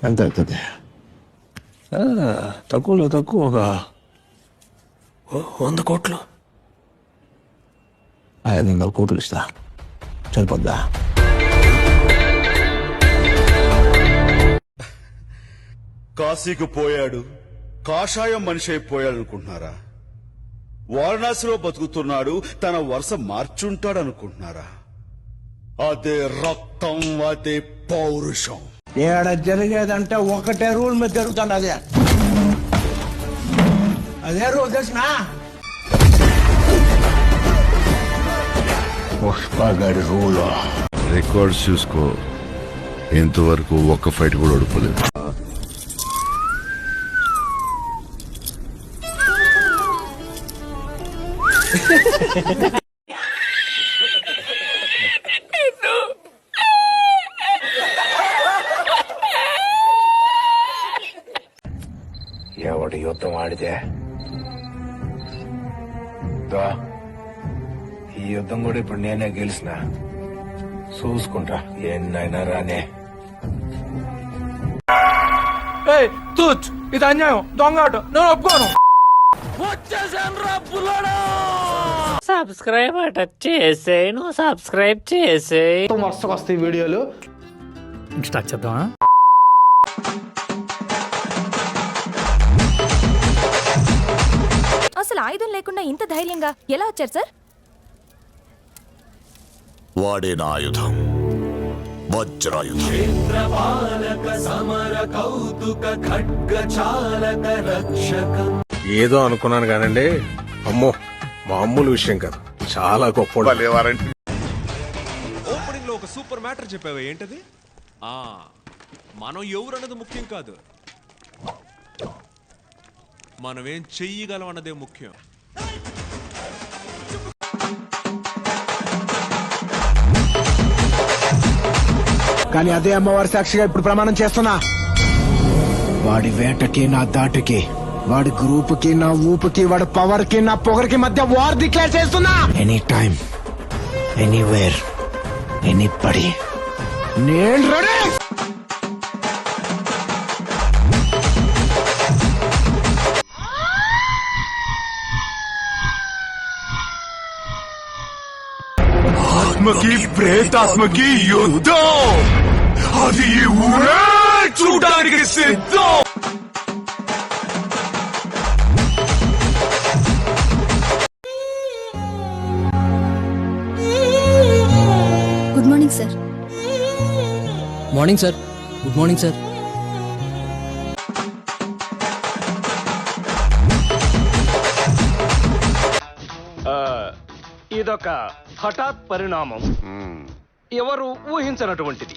ఎంత అవుతుంది? తక్కువగా 100 కోట్లు. 500 కోట్లు ఇస్తా, సరిపోద్దా? కాశీకి పోయాడు, కాషాయం మనిషి అయిపోయాడు అనుకుంటున్నారా? వారణాసిలో బతుకుతున్నాడు, తన వరుస మార్చుంటాడు అనుకుంటున్నారా? అదే రక్తం, అదే పౌరుషం. ఏడ జరిగేదంటే ఒకటే రూల్ మీద జరుగుతుంది. అదే రూల్ తెలిసిన పుష్ప గారి రూల్. రికార్డ్స్ చూసుకో, ఇంతవరకు ఒక్క ఫైట్ కూడా ఓడిపోలేదు. ఎవడు యుద్ధం ఆడితే ఈ యుద్ధం కూడా ఇప్పుడు నేనే గెలిచిన. చూసుకుంటా, ఎన్నైనా రానే. ఇది అన్యాయం, దొంగ నేను ఒప్పుకోను. సబ్స్క్రైబ్ అట చేసేయి, నువ్వు సబ్స్క్రైబ్ చేసేయి. వరుసకు వస్తాయి వీడియోలు. స్టార్ట్ చేద్దామా? అసలు ఆయుధం లేకుండా ఇంత ధైర్యంగా ఎలా వచ్చారు సార్? వాడే నా ఆయుధం, వజ్రాయుధం. ఏదో అనుకున్నాను కానండి, అమ్మో మామూలు విషయం కాదు, చాలా గొప్ప. ఓపెనింగ్ లో ఒక సూపర్ మ్యాటర్ చెప్పావా? ఏంటది? మనం ఎవరన్నది ముఖ్యం కాదు, మనం ఏం చెయ్యగలం అన్నదే ముఖ్యం. కానీ అదే అమ్మవారి సాక్షిగా ఇప్పుడు ప్రమాణం చేస్తున్నా, వాడి వేటకి నా దాటికి, వాడి గ్రూపుకి నా ఊపుకి, వాడి పవర్ కి నా పొగరికి మధ్య వార్ డిక్లేర్ చేస్తున్నా. ఎనీ టైం, ఎనీవేర్, ఎనీబడీ, నేను రెడీ. ఆత్మకి ప్రేతాత్మకి యుద్ధం, అది ఈ ఊరే చూడడానికి సిద్ధం. Good morning sir. Morning sir. Good morning sir. ఇదొక హఠాత్ పరిణామం, ఎవరు ఊహించనటువంటిది.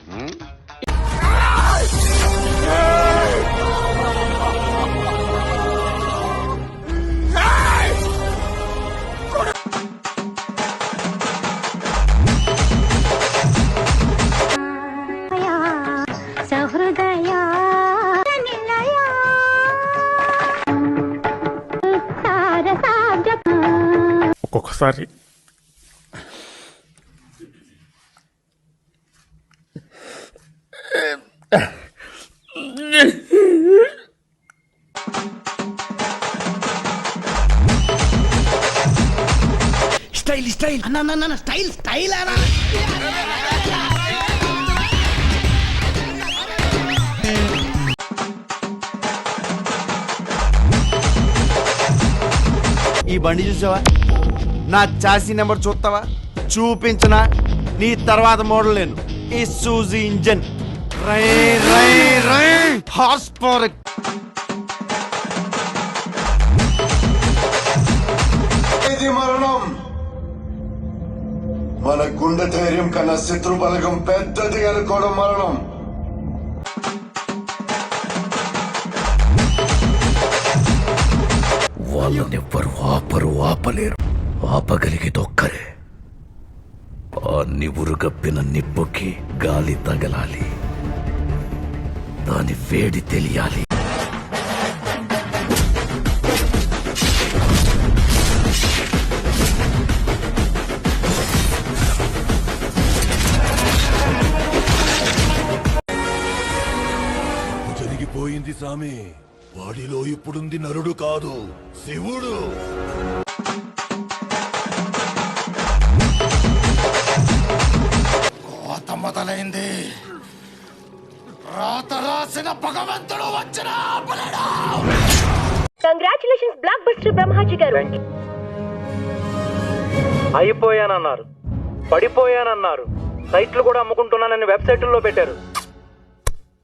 ఒక్కొక్కసారి స్టైల్ స్టైల్ అన్న స్టైల్ స్టైల్ అన్న. ఈ బండి చూసావా? నా చాసీ నెంబర్ చూస్తావా? చూపించనా? నీ తర్వాత మోడల్ నేను. ఈ సూజీ ఇంజన్, రై రై రై హార్స్ పవర్. మరణం మన గుండె ధైర్యం కన్నా శత్రు బలగం పెద్దది అనుకోవడం మరణం. వాళ్ళనెవ్వరు ఆపలేరు, ఆపగలిగేది ఒక్కరే. ఆ నివురుగప్పిన నిప్పుకి గాలి తగలాలి, దాని వేడి తెలియాలి. పోయింది సామి. వాడిలో ఇప్పుడుంది నరుడు కాదు, శివుడు. కోత మొదలైంది. రాత రాసిన భగవంతుడు వచ్చిన కంగ్రాచులేషన్స్ బ్లాక్ బస్టర్ బ్రహ్మాజీ గారు. అయిపోయానన్నారు, పడిపోయానన్నారు, సైట్లు కూడా అమ్ముకుంటున్నానని వెబ్సైట్లో పెట్టారు.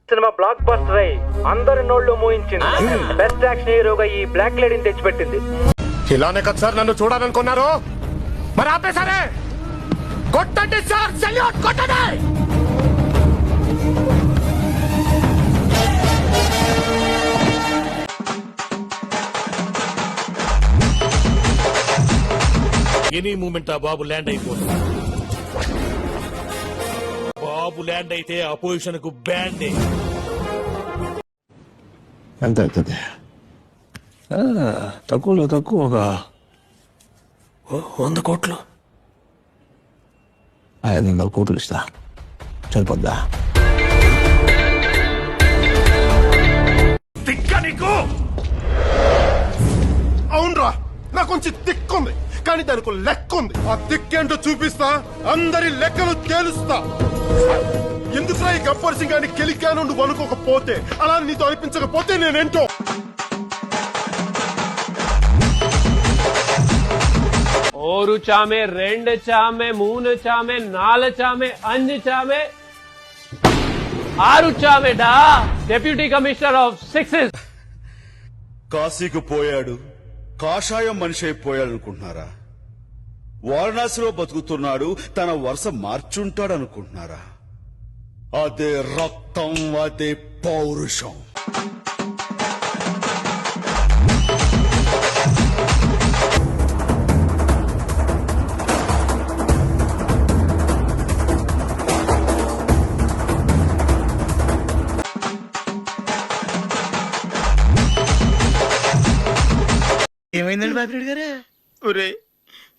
సినిమా బ్లాక్ బస్టర్ అయి అందరి నోళ్ళు మూయించింది. బెస్ట్ యాక్షన్ హీరోగా ఈ బ్లాక్ లేడీని తెచ్చిపెట్టింది. ఇలానే కదా సార్ నన్ను చూడాలనుకున్నారు, మరి ఆపేసారే. కొట్టండి సార్, సెల్యూట్ కొట్టండి. ఎనీ మూమెంట్ ఆ బాబు ల్యాండ్ అయిపోతుంది. బాబు ల్యాండ్ అయితే అపోజిషన్ కు బ్యాండే. ఎంత అవుతుంది? తక్కువగా 100 కోట్లు, 500 కోట్లు ఇస్తా, సరిపోద్దా? తిక్క నీకు. అవునరా, నాకు కొంచెం తిక్కుంది, కానీ దానికి లెక్క ఉంది. ఆ తిక్కేంటో చూపిస్తా, అందరి లెక్కలు తేలుస్తా. ఎందుకురా ఈ గబ్బర్ సింగ్ గాని కెలికాను నువ్వు అనుకోకపోతే, అలా నీతో అనిపించకపోతే నేనేంటో. ఓరు చామే, రెండు చామే, మూడు చామే, నాలుగు చామే, అంజు చామే, 6 చామేడా. Deputy commissioner of sixes. కాశీకి పోయాడు, కాషాయం మనిషి అయిపోయాడు అనుకుంటున్నారా? వారణాసిలో బతుకుతున్నాడు, తన వరుస మార్చుంటాడు అనుకుంటున్నారా? అదే రక్తం, అదే పౌరుషం. ఏమైందండి బాపిరెడ్డి గారు? ఒరే,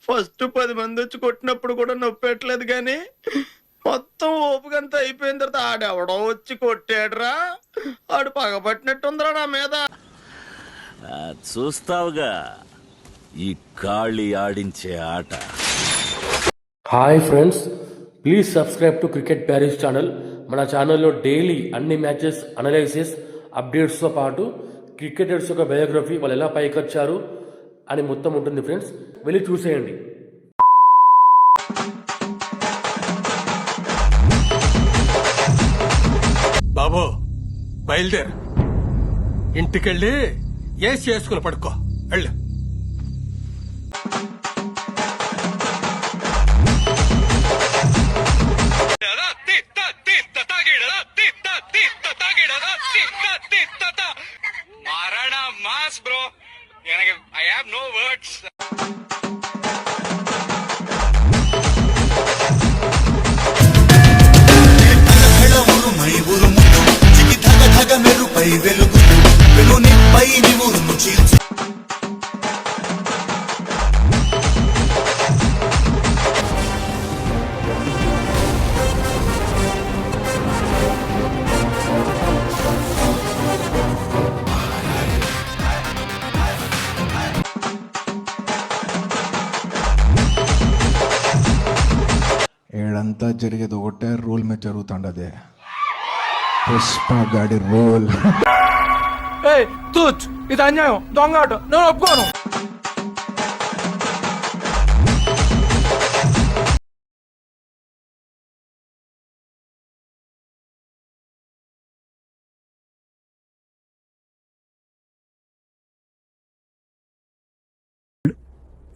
ఫస్ట్ 10 మంది వచ్చి కొట్టినప్పుడు కూడా నొప్పెట్టలేదు, కానీ మొత్తం ఓపికంతా అయిపోయిన తర్వాత ఆడెవడో వచ్చి కొట్టాడురా. ఆడు పగబట్టినట్టుందిరా నా మీద. చూస్తావుగా ఈ కాళీ ఆడించే ఆట. Hi friends, please subscribe to cricket Paris channel. మన ఛానల్లో డైలీ అన్ని మ్యాచెస్ అనాలిసిస్ అప్డేట్స్తో పాటు క్రికెటర్స్ యొక్క బయోగ్రఫీ, వాళ్ళు ఎలా పైకొచ్చారు అని మొత్తం ఉంటుంది ఫ్రెండ్స్, వెళ్ళి చూసేయండి. బాబు బయలుదేరు, ఇంటికెళ్ళి ఏసి చేసుకుని పడుకో, వెళ్ళు. Mass bro, I have no words. ఏడంతా జరిగేది ఒకటే రూల్ మీద జరుగుతుండదే, పుష్ప గాడి రూల్. తూచ్, ఇది అన్యాయం, దొంగ ఆట, నేను ఒప్పుకోను.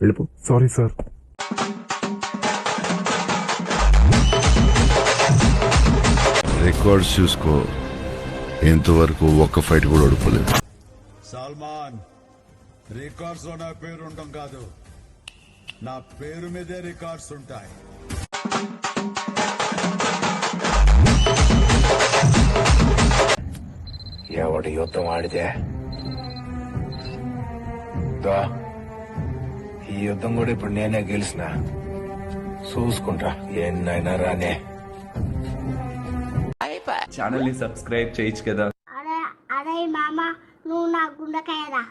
వెళ్ళిపో. Sorry sir. రికార్డ్స్ చూసుకో, ఇంతవరకు ఒక్క ఫైట్ కూడా ఓడిపోలేదు. సల్మాన్, రికార్డ్స్ లో నా పేరు ఉండడం కాదు, నా పేరు మీదే రికార్డ్స్ ఉంటాయి. ఎవడి యుద్ధం ఆడితే ఈ యుద్ధం కూడా ఇప్పుడు నేనే గెలిచిన, చూసుకుంటా ఎన్నైనా రానే. ఛానల్ ని సబ్స్క్రైబ్ చేయొచ్చు కదా. అదే మామ నువ్వు నా గుండెకాయరా